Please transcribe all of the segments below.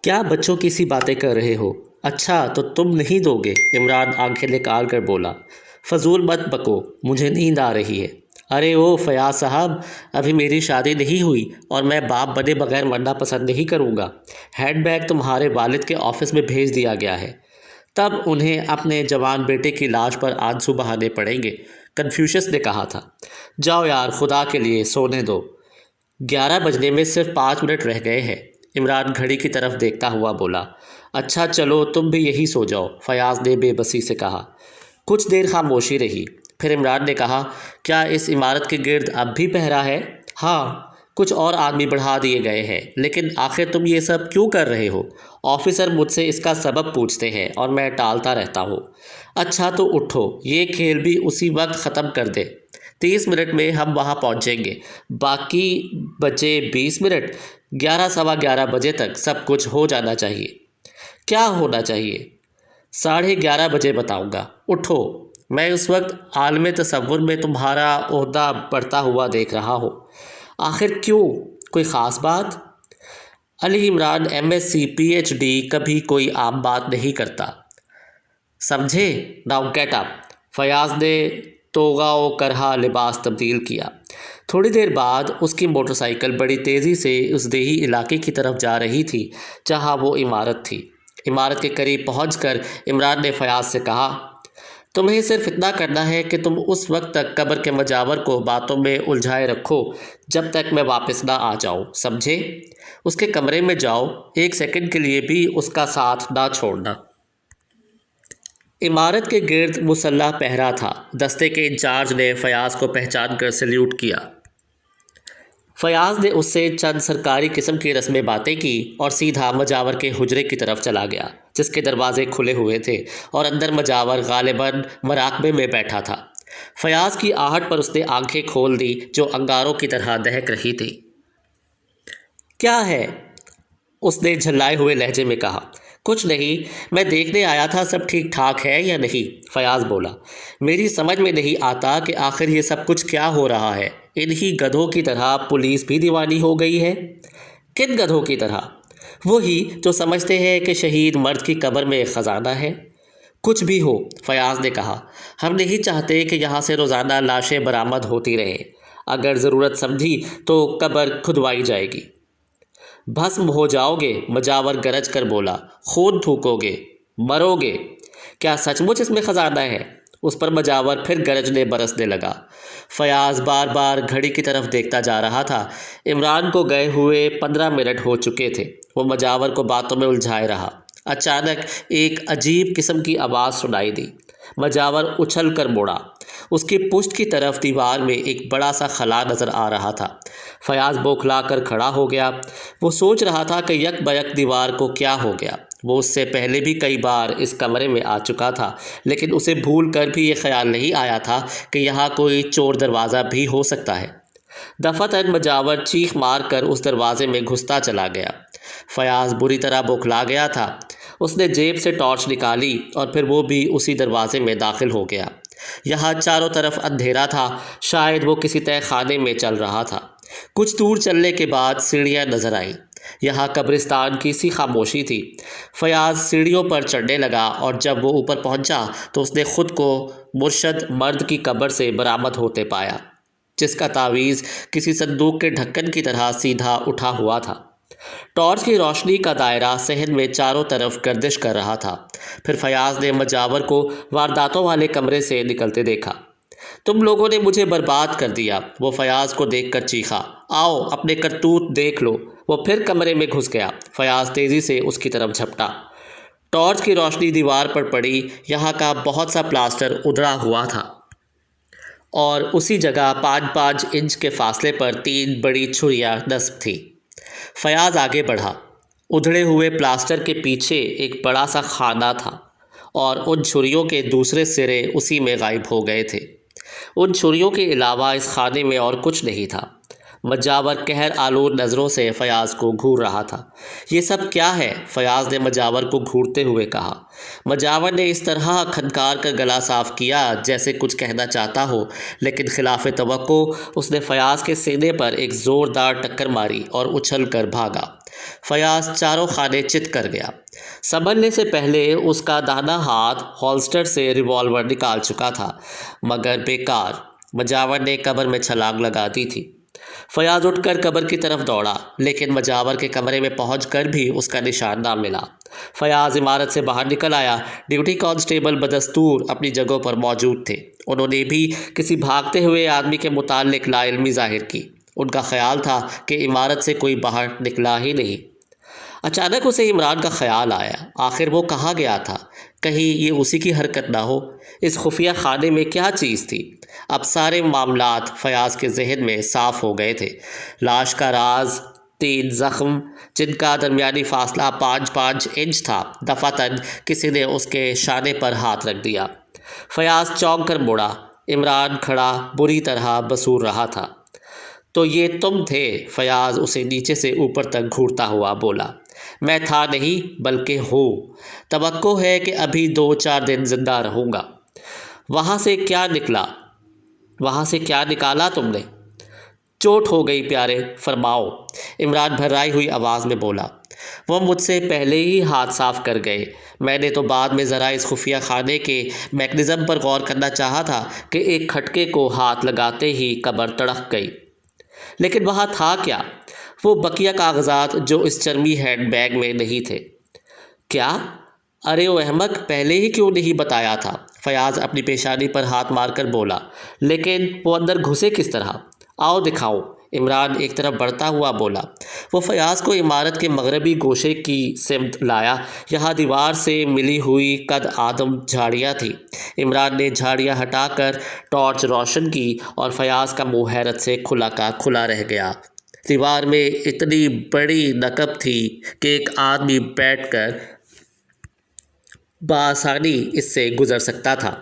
کیا بچوں کی سی باتیں کر رہے ہو؟ اچھا تو تم نہیں دو گے؟ عمران آنکھیں نکال کر بولا۔ فضول مت بکو، مجھے نیند آ رہی ہے۔ ارے او فیاض صاحب، ابھی میری شادی نہیں ہوئی اور میں باپ بنے بغیر مرنا پسند نہیں کروں گا۔ ہینڈ بیگ تمہارے والد کے آفس میں بھیج دیا گیا ہے۔ تب انہیں اپنے جوان بیٹے کی لاش پر آنسو بہانے پڑیں گے، کنفیوشس نے کہا تھا۔ جاؤ یار، خدا کے لیے سونے دو۔ 11 بجنے میں صرف 5 منٹ رہ گئے ہیں۔ عمران گھڑی کی طرف دیکھتا ہوا بولا۔ اچھا چلو تم بھی یہی سو جاؤ، فیاض نے بے بسی سے کہا۔ کچھ دیر خاموشی رہی، پھر عمران نے کہا، کیا اس عمارت کے گرد اب بھی پہرا ہے؟ ہاں، کچھ اور آدمی بڑھا دیے گئے ہیں، لیکن آخر تم یہ سب کیوں کر رہے ہو؟ آفیسر مجھ سے اس کا سبب پوچھتے ہیں اور میں ٹالتا رہتا ہوں۔ اچھا تو اٹھو، یہ کھیل بھی اسی وقت ختم کر دے۔ 30 منٹ میں ہم وہاں پہنچیں گے، باقی بچے 20 منٹ۔ 11 سوا 11 بجے تک سب کچھ ہو جانا چاہیے۔ کیا ہونا چاہیے؟ 11:30 بجے بتاؤں گا۔ اٹھو، میں اس وقت عالم تصور میں تمہارا عہدہ بڑھتا ہوا دیکھ رہا ہوں۔ آخر کیوں؟ کوئی خاص بات؟ علی عمران MSc PhD کبھی کوئی عام بات نہیں کرتا، سمجھے؟ Now get up. فیاض نے توغہ و کرہا لباس تبدیل کیا۔ تھوڑی دیر بعد اس کی موٹر سائیکل بڑی تیزی سے اس دیہی علاقے کی طرف جا رہی تھی جہاں وہ عمارت تھی۔ عمارت کے قریب پہنچ کر عمران نے فیاض سے کہا، تمہیں صرف اتنا کرنا ہے کہ تم اس وقت تک قبر کے مجاور کو باتوں میں الجھائے رکھو جب تک میں واپس نہ آ جاؤں، سمجھے؟ اس کے کمرے میں جاؤ، 1 سیکنڈ کے لیے بھی اس کا ساتھ نہ چھوڑنا۔ عمارت کے گرد مسلح پہرا تھا۔ دستے کے انچارج نے فیاض کو پہچان کر سلیوٹ کیا۔ فیاض نے اس سے چند سرکاری قسم کی رسم باتیں کی اور سیدھا مجاور کے حجرے کی طرف چلا گیا، جس کے دروازے کھلے ہوئے تھے اور اندر مجاور غالباً مراقبے میں بیٹھا تھا۔ فیاض کی آہٹ پر اس نے آنکھیں کھول دی جو انگاروں کی طرح دہک رہی تھی۔ کیا ہے؟ اس نے جھلائے ہوئے لہجے میں کہا۔ کچھ نہیں، میں دیکھنے آیا تھا سب ٹھیک ٹھاک ہے یا نہیں، فیاض بولا۔ میری سمجھ میں نہیں آتا کہ آخر یہ سب کچھ کیا ہو رہا ہے۔ انہی گدھوں کی طرح پولیس بھی دیوانی ہو گئی ہے۔ کن گدھوں کی طرح؟ وہی جو سمجھتے ہیں کہ شہید مرد کی قبر میں ایک خزانہ ہے۔ کچھ بھی ہو، فیاض نے کہا، ہم نہیں چاہتے کہ یہاں سے روزانہ لاشیں برآمد ہوتی رہیں۔ اگر ضرورت سمجھی تو قبر کھدوائی جائے گی۔ بھسم ہو جاؤ گے، مجاور گرج کر بولا۔ خون تھوکو گے، مرو گے۔ کیا سچ مچ اس میں خزانہ ہے؟ اس پر مجاور پھر گرجنے برسنے لگا۔ فیاض بار بار گھڑی کی طرف دیکھتا جا رہا تھا۔ عمران کو گئے ہوئے 15 منٹ ہو چکے تھے۔ وہ مجاور کو باتوں میں الجھائے رہا۔ اچانک ایک عجیب قسم کی آواز سنائی دی۔ مجاور اچھل کر مڑا۔ اس کی پشت کی طرف دیوار میں ایک بڑا سا خلا نظر آ رہا تھا۔ فیاض بوکھلا کر کھڑا ہو گیا۔ وہ سوچ رہا تھا کہ یک بیک دیوار کو کیا ہو گیا۔ وہ اس سے پہلے بھی کئی بار اس کمرے میں آ چکا تھا، لیکن اسے بھول کر بھی یہ خیال نہیں آیا تھا کہ یہاں کوئی چور دروازہ بھی ہو سکتا ہے۔ دفعتاً مجاور چیخ مار کر اس دروازے میں گھستا چلا گیا۔ فیاض بری طرح بوکھلا گیا تھا۔ اس نے جیب سے ٹارچ نکالی اور پھر وہ بھی اسی دروازے میں داخل ہو گیا۔ یہاں چاروں طرف اندھیرا تھا، شاید وہ کسی تہہ خانے میں چل رہا تھا۔ کچھ دور چلنے کے بعد سیڑھیاں نظر آئیں۔ یہاں قبرستان کی سی خاموشی تھی۔ فیاض سیڑھیوں پر چڑھنے لگا اور جب وہ اوپر پہنچا تو اس نے خود کو مرشد مرد کی قبر سے برآمد ہوتے پایا، جس کا تعویذ کسی صندوق کے ڈھکن کی طرح سیدھا اٹھا ہوا تھا۔ ٹارچ کی روشنی کا دائرہ صحن میں چاروں طرف گردش کر رہا تھا۔ پھر فیاض نے مجاور کو وارداتوں والے کمرے سے نکلتے دیکھا۔ تم لوگوں نے مجھے برباد کر دیا، وہ فیاض کو دیکھ کر چیخا۔ آؤ اپنے کرتوت دیکھ لو۔ وہ پھر کمرے میں گھس گیا۔ فیاض تیزی سے اس کی طرف جھپٹا۔ ٹارچ کی روشنی دیوار پر پڑی۔ یہاں کا بہت سا پلاسٹر ادھڑا ہوا تھا اور اسی جگہ 5-5 انچ کے فاصلے پر 3 بڑی چھریاں نصب تھیں۔ فیاض آگے بڑھا۔ ادھڑے ہوئے پلاسٹر کے پیچھے ایک بڑا سا خانہ تھا اور ان چھریوں کے دوسرے سرے اسی میں غائب ہو گئے تھے۔ ان چھریوں کے علاوہ اس خانے میں اور کچھ نہیں تھا۔ مجاور قہر آلود نظروں سے فیاض کو گھور رہا تھا۔ یہ سب کیا ہے؟ فیاض نے مجاور کو گھورتے ہوئے کہا۔ مجاور نے اس طرح کھنکار کر گلا صاف کیا جیسے کچھ کہنا چاہتا ہو، لیکن خلاف توقع اس نے فیاض کے سینے پر ایک زوردار ٹکر ماری اور اچھل کر بھاگا۔ فیاض چاروں خانے چت کر گیا۔ سنبھلنے سے پہلے اس کا داہنا ہاتھ ہولسٹر سے ریوالور نکال چکا تھا، مگر بیکار، مجاور نے قبر میں چھلانگ لگا دی تھی۔ فیاض اٹھ کر قبر کی طرف دوڑا، لیکن مجاور کے کمرے میں پہنچ کر بھی اس کا نشان نہ ملا۔ فیاض عمارت سے باہر نکل آیا۔ ڈیوٹی کانسٹیبل بدستور اپنی جگہوں پر موجود تھے۔ انہوں نے بھی کسی بھاگتے ہوئے آدمی کے متعلق لا علمی ظاہر کی۔ ان کا خیال تھا کہ عمارت سے کوئی باہر نکلا ہی نہیں۔ اچانک اسے عمران کا خیال آیا، آخر وہ کہاں گیا تھا؟ کہیں یہ اسی کی حرکت نہ ہو؟ اس خفیہ خانے میں کیا چیز تھی؟ اب سارے معاملات فیاض کے ذہن میں صاف ہو گئے تھے۔ لاش کا راز، 3 زخم جن کا درمیانی فاصلہ 5 انچ تھا۔ دفعتاً کسی نے اس کے شانے پر ہاتھ رکھ دیا۔ فیاض چونک کر مڑا۔ عمران کھڑا بری طرح بسور رہا تھا۔ تو یہ تم تھے؟ فیاض اسے نیچے سے اوپر تک گھورتا ہوا بولا۔ میں تھا نہیں بلکہ ہوں۔ توقع ہے کہ ابھی 2-4 دن زندہ رہوں گا۔ وہاں سے کیا نکالا تم نے؟ چوٹ ہو گئی پیارے، فرماؤ، عمران بھرائی ہوئی آواز میں بولا۔ وہ مجھ سے پہلے ہی ہاتھ صاف کر گئے۔ میں نے تو بعد میں ذرا اس خفیہ خانے کے میکینزم پر غور کرنا چاہا تھا کہ ایک کھٹکے کو ہاتھ لگاتے ہی قبر تڑک گئی۔ لیکن وہاں تھا کیا؟ وہ بقیہ کاغذات جو اس چرمی ہینڈ بیگ میں نہیں تھے۔ کیا؟ ارے او احمق، پہلے ہی کیوں نہیں بتایا تھا؟ فیاض اپنی پیشانی پر ہاتھ مار کر بولا۔ لیکن وہ اندر گھسے کس طرح؟ آؤ دکھاؤں، عمران ایک طرف بڑھتا ہوا بولا۔ وہ فیاض کو عمارت کے مغربی گوشے کی سمت لایا۔ یہاں دیوار سے ملی ہوئی قد آدم جھاڑیاں تھیں۔ عمران نے جھاڑیاں ہٹا کر ٹارچ روشن کی اور فیاض کا منہ حیرت سے کھلا کا کھلا رہ گیا۔ دیوار میں اتنی بڑی نقب تھی کہ ایک آدمی بیٹھ کر بآسانی اس سے گزر سکتا تھا۔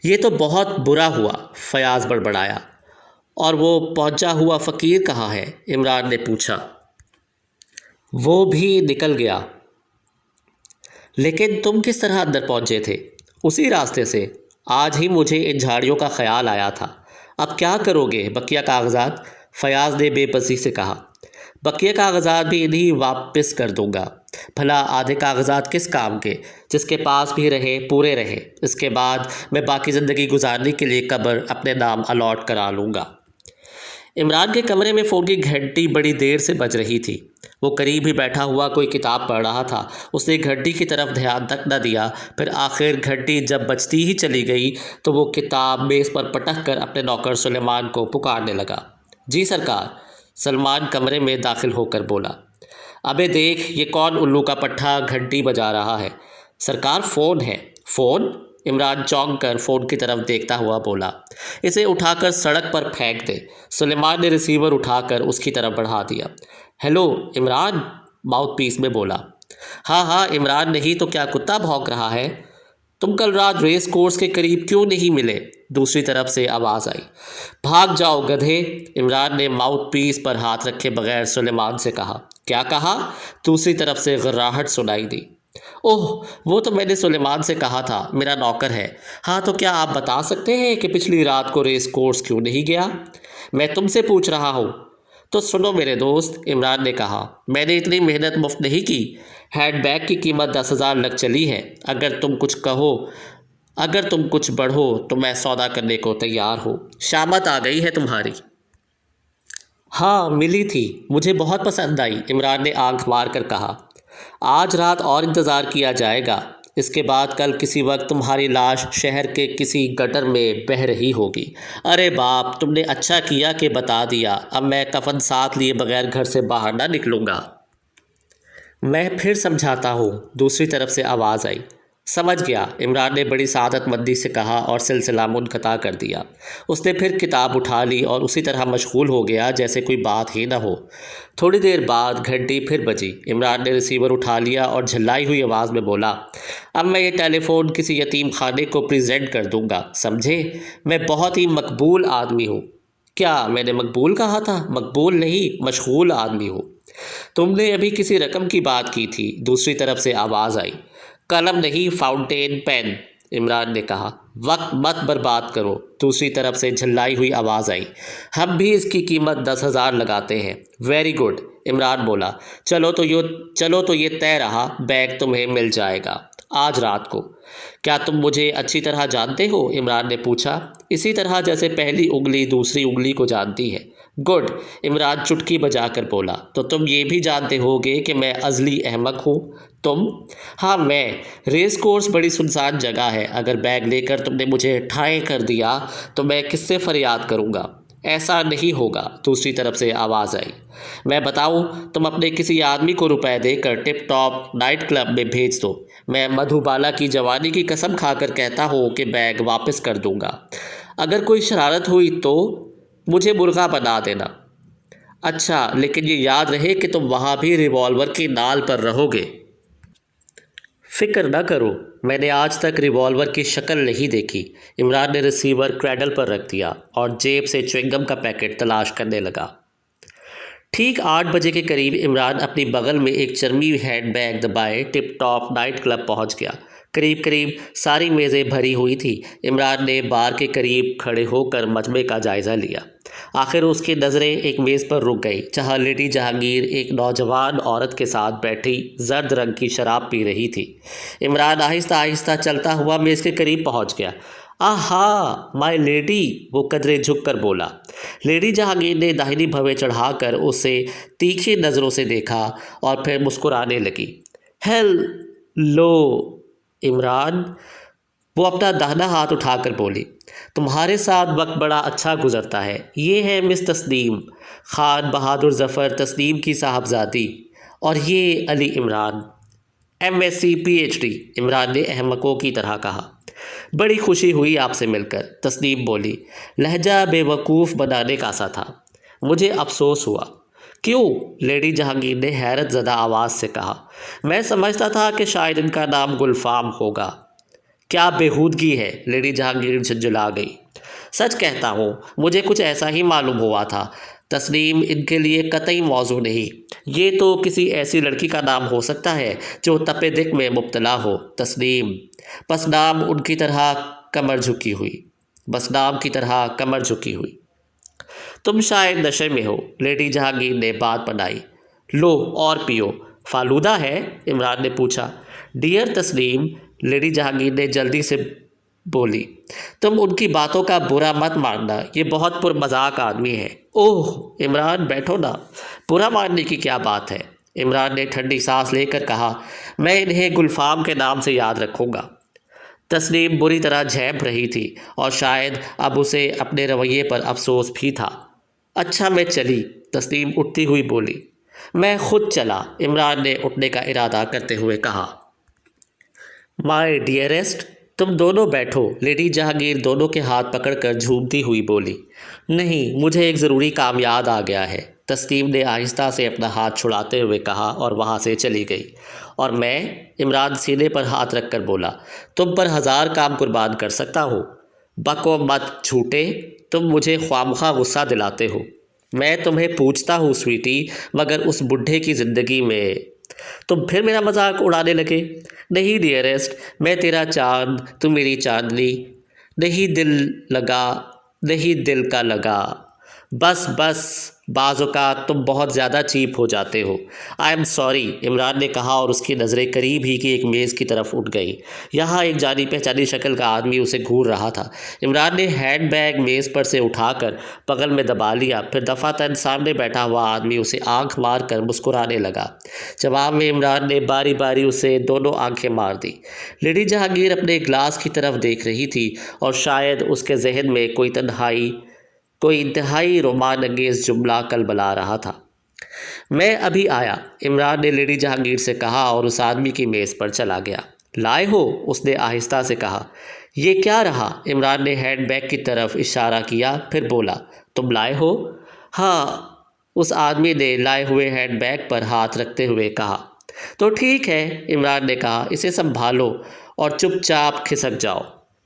یہ تو بہت برا ہوا، فیاض بڑبڑایا۔ اور وہ پہنچا ہوا فقیر کہاں ہے؟ عمران نے پوچھا۔ وہ بھی نکل گیا۔ لیکن تم کس طرح اندر پہنچے تھے؟ اسی راستے سے۔ آج ہی مجھے ان جھاڑیوں کا خیال آیا تھا۔ اب کیا کرو گے؟ بقیہ کاغذات؟ فیاض نے بے بسی سے کہا۔ بقیہ کاغذات بھی انہیں واپس کر دوں گا۔ بھلا آدھے کاغذات کس کام کے؟ جس کے پاس بھی رہے پورے رہے۔ اس کے بعد میں باقی زندگی گزارنے کے لیے قبر اپنے نام الاٹ کرا لوں گا۔ عمران کے کمرے میں فون کی گھنٹی بڑی دیر سے بج رہی تھی۔ وہ قریب ہی بیٹھا ہوا کوئی کتاب پڑھ رہا تھا۔ اس نے گھنٹی کی طرف دھیان تک نہ دیا۔ پھر آخر گھنٹی جب بجتی ہی چلی گئی تو وہ کتاب میز پر پٹک کر اپنے نوکر سلیمان کو پکارنے لگا۔ جی سرکار، سلمان کمرے میں داخل ہو کر بولا۔ ابے دیکھ، یہ کون الو کا پٹھا گھنٹی بجا رہا ہے؟ سرکار، فون ہے۔ فون؟ عمران چونک کر فون کی طرف دیکھتا ہوا بولا۔ اسے اٹھا کر سڑک پر پھینک دے۔ سلیمان نے ریسیور اٹھا کر اس کی طرف بڑھا دیا۔ ہیلو عمران، ماؤتھ پیس میں بولا۔ ہاں عمران نہیں تو کیا کتا بھونک رہا ہے؟ تم کل رات ریس کورس کے قریب کیوں نہیں ملے؟ دوسری طرف سے آواز آئی۔ بھاگ جاؤ گدھے، عمران نے ماؤتھ پیس پر ہاتھ رکھے بغیر سلیمان سے کہا۔ کیا کہا؟ دوسری طرف سے غراہٹ سنائی دی۔ اوہ، وہ تو میں نے سلیمان سے کہا تھا، میرا نوکر ہے۔ ہاں تو کیا آپ بتا سکتے ہیں کہ پچھلی رات کو ریس کورس کیوں نہیں گیا؟ میں تم سے پوچھ رہا ہوں۔ تو سنو میرے دوست، عمران نے کہا، میں نے اتنی محنت مفت نہیں کی۔ ہینڈ بیگ کی قیمت 10,000 لگ چلی ہے۔ اگر تم کچھ بڑھو تو میں سودا کرنے کو تیار ہوں۔ شامت آ گئی ہے تمہاری۔ ہاں ملی تھی، مجھے بہت پسند آئی، عمران نے آنکھ مار کر کہا۔ آج رات اور انتظار کیا جائے گا، اس کے بعد کل کسی وقت تمہاری لاش شہر کے کسی گٹر میں بہہ رہی ہوگی۔ ارے باپ، تم نے اچھا کیا کہ بتا دیا۔ اب میں کفن ساتھ لیے بغیر گھر سے باہر نہ نکلوں گا۔ میں پھر سمجھاتا ہوں، دوسری طرف سے آواز آئی۔ سمجھ گیا، عمران نے بڑی سعادت مندی سے کہا اور سلسلہ منقطع کر دیا۔ اس نے پھر کتاب اٹھا لی اور اسی طرح مشغول ہو گیا جیسے کوئی بات ہی نہ ہو۔ تھوڑی دیر بعد گھنٹی پھر بجی۔ عمران نے ریسیور اٹھا لیا اور جھلائی ہوئی آواز میں بولا، اب میں یہ ٹیلی فون کسی یتیم خانے کو پریزنٹ کر دوں گا، سمجھے؟ میں بہت ہی مقبول آدمی ہوں۔ کیا میں نے مقبول کہا تھا؟ مقبول نہیں، مشغول آدمی ہو۔ تم نے ابھی کسی رقم کی بات کی تھی، دوسری طرف سے آواز آئی۔ قلم نہیں، فاؤنٹین پین، عمران نے کہا۔ وقت مت برباد کرو، دوسری طرف سے جھلائی ہوئی آواز آئی۔ ہم بھی اس کی قیمت 10,000 لگاتے ہیں۔ ویری گڈ، عمران بولا۔ چلو تو یہ طے رہا، بیگ تمہیں مل جائے گا آج رات کو۔ کیا تم مجھے اچھی طرح جانتے ہو؟ عمران نے پوچھا، اسی طرح جیسے پہلی انگلی دوسری انگلی کو جانتی ہے۔ گڈ، عمران چٹکی بجا کر بولا۔ تو تم یہ بھی جانتے ہوگے کہ میں ازلی احمق ہوں؟ تم؟ ہاں میں۔ ریس کورس بڑی سنسان جگہ ہے، اگر بیگ لے کر تم نے مجھے ٹھائیں کر دیا تو میں کس سے فریاد کروں گا؟ ایسا نہیں ہوگا، دوسری طرف سے آواز آئی۔ میں بتاؤں، تم اپنے کسی آدمی کو روپے دے کر ٹپ ٹاپ نائٹ کلب میں بھیج دو۔ میں مدھوبالا کی جوانی کی قسم کھا کر کہتا ہوں کہ بیگ واپس کر دوں گا۔ اگر کوئی شرارت ہوئی تو مجھے مرغا بنا دینا۔ اچھا، لیکن یہ یاد رہے کہ تم وہاں بھی ریوالور کی نال پر رہو گے۔ فکر نہ کرو، میں نے آج تک ریوالور کی شکل نہیں دیکھی۔ عمران نے ریسیور کریڈل پر رکھ دیا اور جیب سے چوئنگم کا پیکٹ تلاش کرنے لگا۔ ٹھیک 8 بجے کے قریب عمران اپنی بغل میں ایک چرمی ہینڈ بیگ دبائے ٹپ ٹاپ نائٹ کلب پہنچ گیا۔ قریب ساری میزیں بھری ہوئی تھی۔ عمران نے بار کے قریب کھڑے ہو کر مجمع کا جائزہ لیا۔ آخر اس کی نظریں ایک میز پر رک گئی جہاں لیڈی جہانگیر ایک نوجوان عورت کے ساتھ بیٹھی زرد رنگ کی شراب پی رہی تھی۔ عمران آہستہ آہستہ چلتا ہوا میز کے قریب پہنچ گیا۔ آہا، مائی لیڈی، وہ قدرے جھک کر بولا۔ لیڈی جہانگیر نے داہنی بھویں چڑھا کر اسے تیکھی نظروں سے دیکھا اور پھر مسکرانے لگی۔ ہیلو عمران، وہ اپنا داہنا ہاتھ اٹھا کر بولی۔ تمہارے ساتھ وقت بڑا اچھا گزرتا ہے۔ یہ ہے مس تسنیم، خان بہادر ظفر تسنیم کی صاحبزادی، اور یہ علی عمران، MSc PhD، عمران نے احمقوں کی طرح کہا۔ بڑی خوشی ہوئی آپ سے مل کر، تسنیم بولی۔ لہجہ بے وقوف بنانے کا سا تھا۔ مجھے افسوس ہوا۔ کیوں؟ لیڈی جہانگیر نے حیرت زدہ آواز سے کہا۔ میں سمجھتا تھا کہ شاید ان کا نام گلفام ہوگا۔ کیا بےہودگی ہے، لیڈی جہانگیر جھنجھلا گئی۔ سچ کہتا ہوں، مجھے کچھ ایسا ہی معلوم ہوا تھا۔ تسنیم ان کے لیے قطعی موضوع نہیں۔ یہ تو کسی ایسی لڑکی کا نام ہو سکتا ہے جو تپِ دق میں مبتلا ہو۔ تسنیم، بس نام ان کی طرح کمر جھکی ہوئی۔ تم شاید نشے میں ہو، لیڈی جہانگیر نے بات بنائی۔ لو اور پیو۔ فالودہ ہے؟ عمران نے پوچھا۔ ڈیئر تسنیم، لیڈی جہانگیر نے جلدی سے بولی، تم ان کی باتوں کا برا مت ماننا، یہ بہت پرمذاق آدمی ہے۔ اوہ عمران، بیٹھو نا، برا ماننے کی کیا بات ہے؟ عمران نے ٹھنڈی سانس لے کر کہا، میں انہیں گلفام کے نام سے یاد رکھوں گا۔ تسنیم بری طرح جھینپ رہی تھی اور شاید اب اسے اپنے رویے پر افسوس بھی تھا۔ اچھا میں چلی، تسنیم اٹھتی ہوئی بولی۔ میں خود چلا، عمران نے اٹھنے کا ارادہ کرتے ہوئے کہا۔ مائی ڈیئرسٹ، تم دونوں بیٹھو، لیڈی جہانگیر دونوں کے ہاتھ پکڑ کر جھومتی ہوئی بولی۔ نہیں، مجھے ایک ضروری کام یاد آ گیا ہے، تسنیم نے آہستہ سے اپنا ہاتھ چھڑاتے ہوئے کہا اور وہاں سے چلی گئی۔ اور میں؟ عمران سینے پر ہاتھ رکھ کر بولا۔ تم پر 1000 کام قربان کر سکتا ہوں۔ بکو مت جھوٹے، تم مجھے خوامخواہ غصہ دلاتے ہو۔ میں تمہیں پوچھتا ہوں سویٹی، مگر اس بڈھے کی زندگی میں تم پھر میرا مذاق اڑانے لگے۔ نہیں ڈیئرسٹ، میں تیرا چاند، تم میری چاندنی، نہیں دل کا لگا۔ بس بعض اوقات تم بہت زیادہ چیپ ہو جاتے ہو۔ آئی ایم سوری، عمران نے کہا اور اس کی نظریں قریب ہی کی ایک میز کی طرف اٹھ گئیں۔ یہاں ایک جانی پہچانی شکل کا آدمی اسے گھور رہا تھا۔ عمران نے ہینڈ بیگ میز پر سے اٹھا کر بغل میں دبا لیا، پھر دفعتاً سامنے بیٹھا ہوا آدمی اسے آنکھ مار کر مسکرانے لگا۔ جواب میں عمران نے باری باری اسے دونوں آنکھیں مار دی۔ لیڈی جہانگیر اپنے گلاس کی طرف دیکھ رہی تھی اور شاید اس کے ذہن میں کوئی انتہائی رومان انگیز جملہ کلبلا رہا تھا۔ میں ابھی آیا، عمران نے لیڈی جہانگیر سے کہا اور اس آدمی کی میز پر چلا گیا۔ لائے ہو؟ اس نے آہستہ سے کہا۔ یہ کیا رہا؟ عمران نے ہینڈ بیگ کی طرف اشارہ کیا، پھر بولا، تم لائے ہو؟ ہاں، اس آدمی نے لائے ہوئے ہینڈ بیگ پر ہاتھ رکھتے ہوئے کہا۔ تو ٹھیک ہے، عمران نے کہا، اسے سنبھالو اور چپ چاپ کھسک جاؤ۔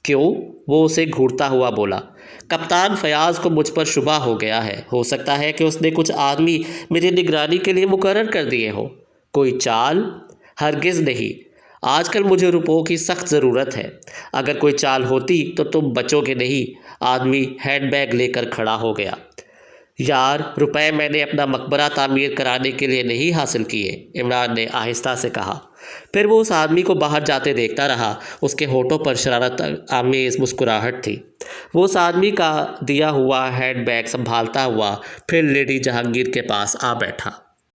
کیوں؟ وہ اسے گھورتا ہوا بولا۔ کپتان فیاض کو مجھ پر شبہ ہو گیا ہے، ہو سکتا ہے کہ اس نے کچھ آدمی میری نگرانی کے لیے مقرر کر دیے ہوں۔ کوئی چال؟ ہرگز نہیں، آج کل مجھے روپوں کی سخت ضرورت ہے۔ اگر کوئی چال ہوتی تو تم بچو گے نہیں۔ آدمی ہینڈ بیگ لے کر کھڑا ہو گیا۔ یار، روپے میں نے اپنا مقبرہ تعمیر کرانے کے لیے نہیں حاصل کیے، عمران نے آہستہ سے کہا۔ پھر وہ اس آدمی کو باہر جاتے دیکھتا رہا۔ اس کے ہونٹوں پر شرارت آمیز مسکراہٹ تھی۔ وہ اس آدمی کا دیا ہوا ہینڈ بیگ سنبھالتا ہوا پھر لیڈی جہانگیر کے پاس آ بیٹھا۔